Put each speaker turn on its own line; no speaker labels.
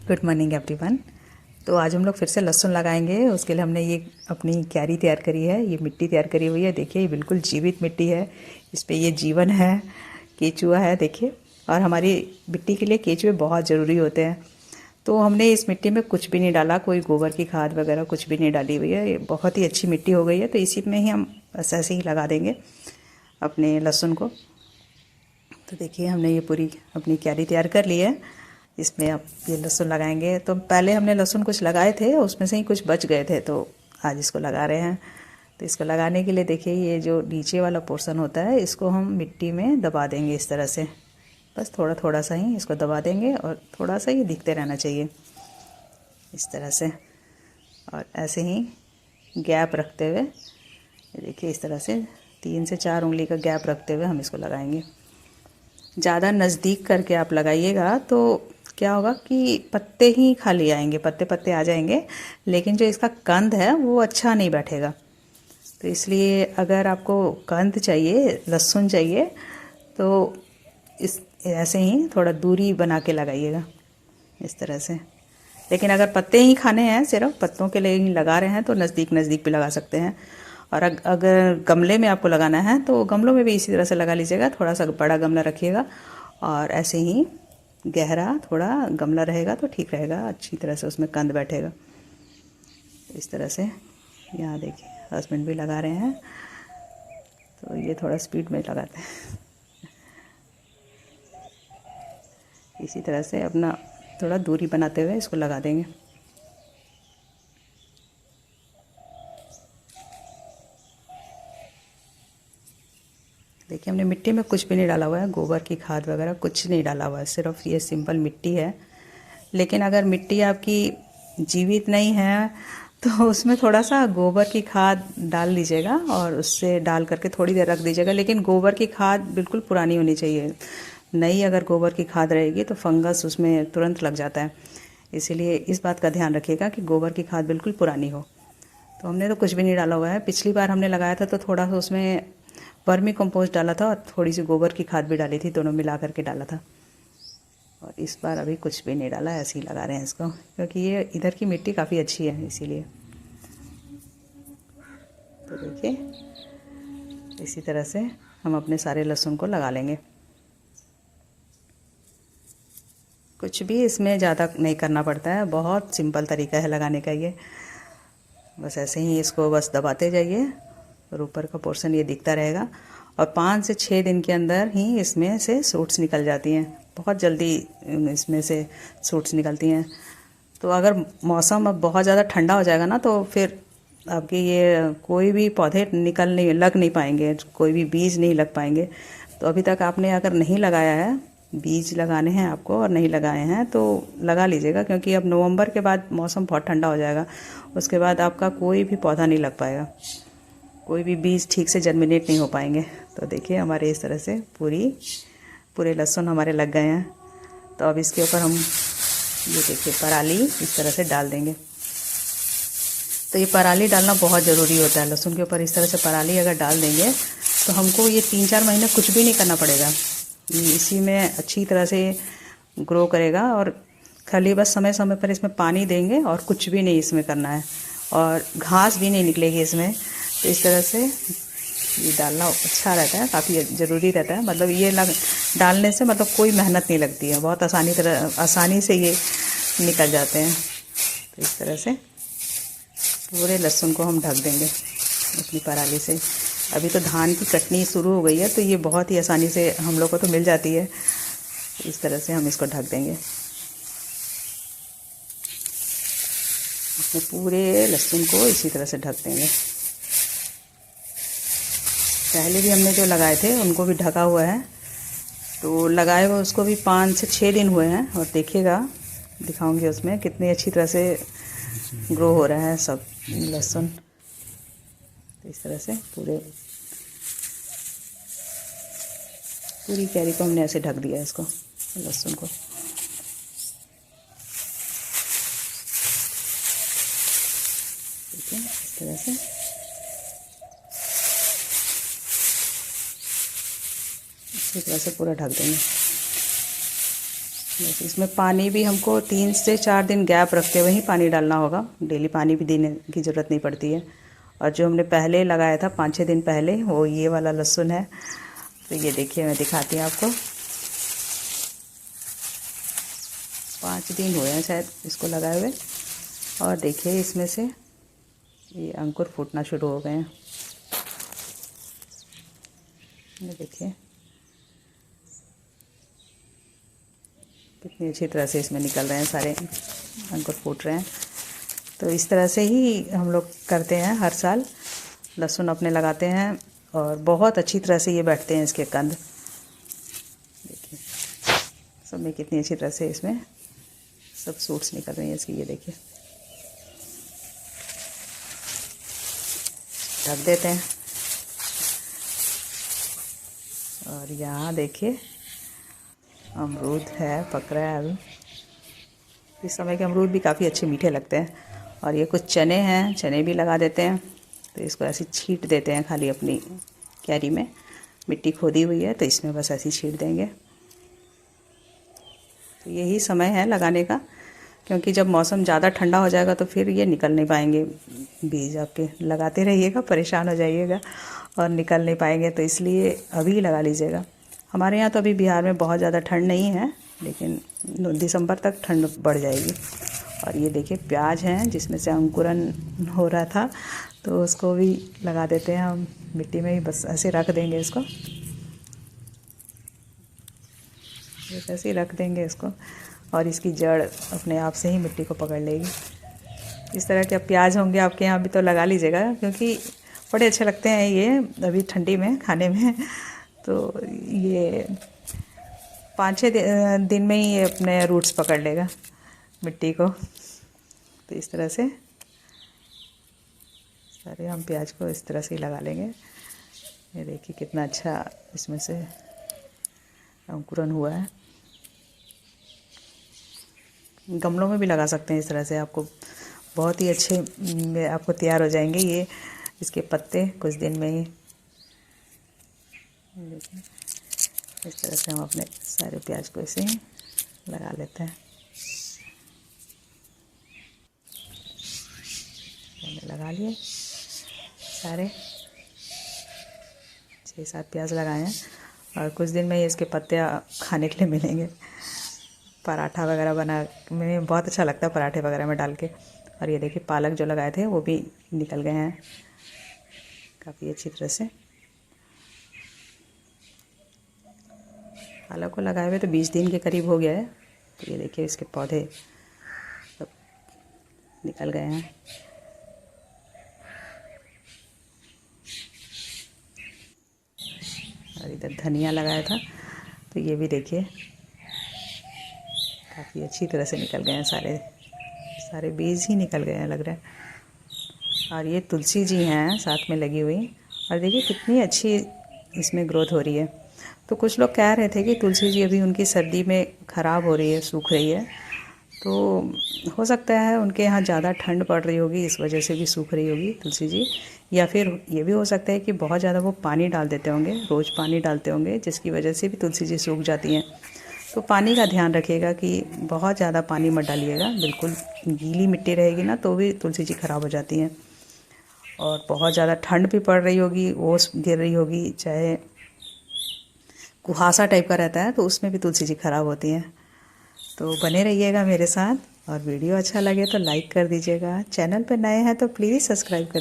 Good morning everyone. तो आज हम लोग फिर से लहसुन लगाएंगे। उसके लिए हमने ये अपनी क्यारी तैयार करी है, ये मिट्टी तैयार करी हुई है। देखिए ये बिल्कुल जीवित मिट्टी है, इस पे ये जीवन है, केचुआ है देखिए। और हमारी मिट्टी के लिए केचुए बहुत ज़रूरी होते हैं। तो हमने इस मिट्टी में कुछ भी नहीं डाला, कोई गोबर की खाद वगैरह कुछ भी नहीं डाली हुई है। ये बहुत ही अच्छी मिट्टी हो गई है। तो इसी में ही हम बस ऐसे ही लगा देंगे अपने लहसुन को। तो देखिए हमने ये पूरी अपनी क्यारी तैयार कर ली है। इसमें अब ये लहसुन लगाएंगे। तो पहले हमने लहसुन कुछ लगाए थे, उसमें से ही कुछ बच गए थे, तो आज इसको लगा रहे हैं। तो इसको लगाने के लिए देखिए ये जो नीचे वाला पोर्शन होता है, इसको हम मिट्टी में दबा देंगे इस तरह से। बस थोड़ा थोड़ा सा ही इसको दबा देंगे और थोड़ा सा ये दिखते रहना चाहिए इस तरह से। और ऐसे ही गैप रखते हुए देखिए इस तरह से 3 से 4 उंगली का गैप रखते हुए हम इसको लगाएंगे। ज़्यादा नज़दीक करके आप लगाइएगा तो क्या होगा कि पत्ते ही खाली आएंगे, पत्ते पत्ते आ जाएंगे, लेकिन जो इसका कंद है वो अच्छा नहीं बैठेगा। तो इसलिए अगर आपको कंद चाहिए, लहसुन चाहिए, तो इस ऐसे ही थोड़ा दूरी बना के लगाइएगा इस तरह से। लेकिन अगर पत्ते ही खाने हैं, सिर्फ पत्तों के लिए ही लगा रहे हैं, तो नज़दीक नज़दीक भी लगा सकते हैं। और अगर गमले में आपको लगाना है तो गमलों में भी इसी तरह से लगा लीजिएगा। थोड़ा सा बड़ा गमला रखिएगा और ऐसे ही गहरा थोड़ा गमला रहेगा तो ठीक रहेगा, अच्छी तरह से उसमें कंद बैठेगा इस तरह से। यहाँ देखिए हस्बैंड भी लगा रहे हैं, तो ये थोड़ा स्पीड में लगाते हैं। इसी तरह से अपना थोड़ा दूरी बनाते हुए इसको लगा देंगे। देखिए हमने मिट्टी में कुछ भी नहीं डाला हुआ है, गोबर की खाद वगैरह कुछ नहीं डाला हुआ है, सिर्फ ये सिंपल मिट्टी है। लेकिन अगर मिट्टी आपकी जीवित नहीं है तो उसमें थोड़ा सा गोबर की खाद डाल लीजिएगा और उससे डाल करके थोड़ी देर रख दीजिएगा। लेकिन गोबर की खाद बिल्कुल पुरानी होनी चाहिए। नई अगर गोबर की खाद रहेगी तो फंगस उसमें तुरंत लग जाता है, इसीलिए इस बात का ध्यान रखिएगा कि गोबर की खाद बिल्कुल पुरानी हो। तो हमने तो कुछ भी नहीं डाला हुआ है। पिछली बार हमने लगाया था तो थोड़ा सा उसमें वर्मी कंपोस्ट डाला था और थोड़ी सी गोबर की खाद भी डाली थी, दोनों मिला करके डाला था। और इस बार अभी कुछ भी नहीं डाला, ऐसे ही लगा रहे हैं इसको, क्योंकि ये इधर की मिट्टी काफ़ी अच्छी है इसीलिए। तो देखिए इसी तरह से हम अपने सारे लहसुन को लगा लेंगे। कुछ भी इसमें ज़्यादा नहीं करना पड़ता है, बहुत सिंपल तरीका है लगाने का ये। बस ऐसे ही इसको बस दबाते जाइए और ऊपर का पोर्शन ये दिखता रहेगा। और 5 से 6 दिन के अंदर ही इसमें से सूट्स निकल जाती हैं, बहुत जल्दी इसमें से सूट्स निकलती हैं। तो अगर मौसम अब बहुत ज़्यादा ठंडा हो जाएगा ना, तो फिर आपके ये कोई भी पौधे लग नहीं पाएंगे, कोई भी बीज नहीं लग पाएंगे। तो अभी तक आपने अगर नहीं लगाया है, बीज लगाने हैं आपको और नहीं लगाए हैं तो लगा लीजिएगा, क्योंकि अब नवंबर के बाद मौसम बहुत ठंडा हो जाएगा, उसके बाद आपका कोई भी पौधा नहीं लग पाएगा, कोई भी बीज ठीक से जर्मिनेट नहीं हो पाएंगे। तो देखिए हमारे इस तरह से पूरे लहसुन हमारे लग गए हैं। तो अब इसके ऊपर हम ये देखिए पराली इस तरह से डाल देंगे। तो ये पराली डालना बहुत ज़रूरी होता है। लहसुन के ऊपर इस तरह से पराली अगर डाल देंगे तो हमको ये 3-4 महीने कुछ भी नहीं करना पड़ेगा, ये इसी में अच्छी तरह से ग्रो करेगा। और खाली बस समय समय पर इसमें पानी देंगे और कुछ भी नहीं इसमें करना है, और घास भी नहीं निकलेगी इसमें। तो इस तरह से ये डालना अच्छा रहता है, काफ़ी ज़रूरी रहता है। मतलब ये डालने से मतलब कोई मेहनत नहीं लगती है, बहुत आसानी से ये निकल जाते हैं। तो इस तरह से पूरे लहसुन को हम ढक देंगे अपनी पराली से। अभी तो धान की कटनी शुरू हो गई है, तो ये बहुत ही आसानी से हम लोग को तो मिल जाती है। इस तरह से हम इसको ढक देंगे, अपने पूरे लहसुन को इसी तरह से ढक देंगे। पहले भी हमने जो लगाए थे उनको भी ढका हुआ है, तो लगाए हुए उसको भी 5 से 6 दिन हुए हैं। और देखिएगा, दिखाऊंगी उसमें कितनी अच्छी तरह से ग्रो हो रहा है सब लहसुन। तो इस तरह से पूरी कैरी को हमने ऐसे ढक दिया इसको, लहसुन को। देखिए इस तरह से इसी तरह से पूरा ढक देंगे। बस इसमें पानी भी हमको 3 से 4 दिन गैप रखते हुए ही पानी डालना होगा, डेली पानी भी देने की ज़रूरत नहीं पड़ती है। और जो हमने पहले लगाया था 5-6 दिन पहले, वो ये वाला लहसुन है। तो ये देखिए, मैं दिखाती हूँ आपको। 5 दिन हुए हैं शायद इसको लगाए हुए, और देखिए इसमें से ये अंकुर फूटना शुरू हो गए हैं। ये देखिए कितनी अच्छी तरह से इसमें निकल रहे हैं, सारे अंकुर फूट रहे हैं। तो इस तरह से ही हम लोग करते हैं हर साल, लहसुन अपने लगाते हैं और बहुत अच्छी तरह से ये बैठते हैं इसके कंद। देखिए सब में कितनी अच्छी तरह से इसमें सब सूट्स निकल रही हैं इसकी। ये देखिए, ढक देते हैं। और यहाँ देखिए अमरूद है, पक रहा है अभी। इस समय के अमरूद भी काफ़ी अच्छे मीठे लगते हैं। और ये कुछ चने हैं, चने भी लगा देते हैं। तो इसको ऐसे छींट देते हैं खाली अपनी क्यारी में, मिट्टी खोदी हुई है तो इसमें बस ऐसे छींट देंगे। तो यही समय है लगाने का, क्योंकि जब मौसम ज़्यादा ठंडा हो जाएगा तो फिर ये निकल नहीं पाएंगे बीज आपके। लगाते रहिएगा, परेशान हो जाइएगा और निकल नहीं पाएंगे, तो इसलिए अभी लगा लीजिएगा। हमारे यहाँ तो अभी बिहार में बहुत ज़्यादा ठंड नहीं है, लेकिन दिसंबर तक ठंड बढ़ जाएगी। और ये देखिए प्याज हैं जिसमें से अंकुरन हो रहा था, तो उसको भी लगा देते हैं हम मिट्टी में ही, बस ऐसे रख देंगे इसको, ऐसे ही रख देंगे इसको, और इसकी जड़ अपने आप से ही मिट्टी को पकड़ लेगी। इस तरह के प्याज होंगे आपके यहाँ भी तो लगा लीजिएगा, क्योंकि बड़े अच्छे लगते हैं ये अभी ठंडी में खाने में। तो ये 5-6 दिन में ही ये अपने रूट्स पकड़ लेगा मिट्टी को। तो इस तरह से सारे हम प्याज को इस तरह से ही लगा लेंगे। ये देखिए कितना अच्छा इसमें से अंकुरन हुआ है। गमलों में भी लगा सकते हैं इस तरह से, आपको बहुत ही अच्छे आपको तैयार हो जाएंगे ये इसके पत्ते कुछ दिन में ही। देखिए इस तरह से हम अपने सारे प्याज को ऐसे ही लगा लेते हैं। मैंने लगा लिए सारे 6-7 प्याज लगाए हैं, और कुछ दिन में ही इसके पत्ते खाने के लिए मिलेंगे। पराठा वगैरह बना में बहुत अच्छा लगता है, पराठे वगैरह में डाल के। और ये देखिए पालक जो लगाए थे वो भी निकल गए हैं काफ़ी अच्छी तरह से। पालक को लगाए हुए तो 20 दिन के करीब हो गया है। तो ये देखिए इसके पौधे सब निकल गए हैं। और इधर धनिया लगाया था, तो ये भी देखिए काफ़ी अच्छी तरह से निकल गए हैं, सारे बीज ही निकल गए हैं लग रहा है। और ये तुलसी जी हैं साथ में लगी हुई, और देखिए कितनी अच्छी इसमें ग्रोथ हो रही है। तो कुछ लोग कह रहे थे कि तुलसी जी अभी उनकी सर्दी में ख़राब हो रही है, सूख रही है। तो हो सकता है उनके यहाँ ज़्यादा ठंड पड़ रही होगी, इस वजह से भी सूख रही होगी तुलसी जी। या फिर ये भी हो सकता है कि बहुत ज़्यादा वो पानी डाल देते होंगे, रोज़ पानी डालते होंगे, जिसकी वजह से भी तुलसी जी सूख जाती हैं। तो पानी का ध्यान रखिएगा कि बहुत ज़्यादा पानी मत डालिएगा, बिल्कुल गीली मिट्टी रहेगी ना तो भी तुलसी जी ख़राब हो जाती हैं। और बहुत ज़्यादा ठंड भी पड़ रही होगी, ओस गिर रही होगी, चाहे कुहासा टाइप का रहता है, तो उसमें भी तुलसी जी ख़राब होती हैं। तो बने रहिएगा मेरे साथ, और वीडियो अच्छा लगे तो लाइक कर दीजिएगा। चैनल पर नए हैं तो प्लीज़ सब्सक्राइब कर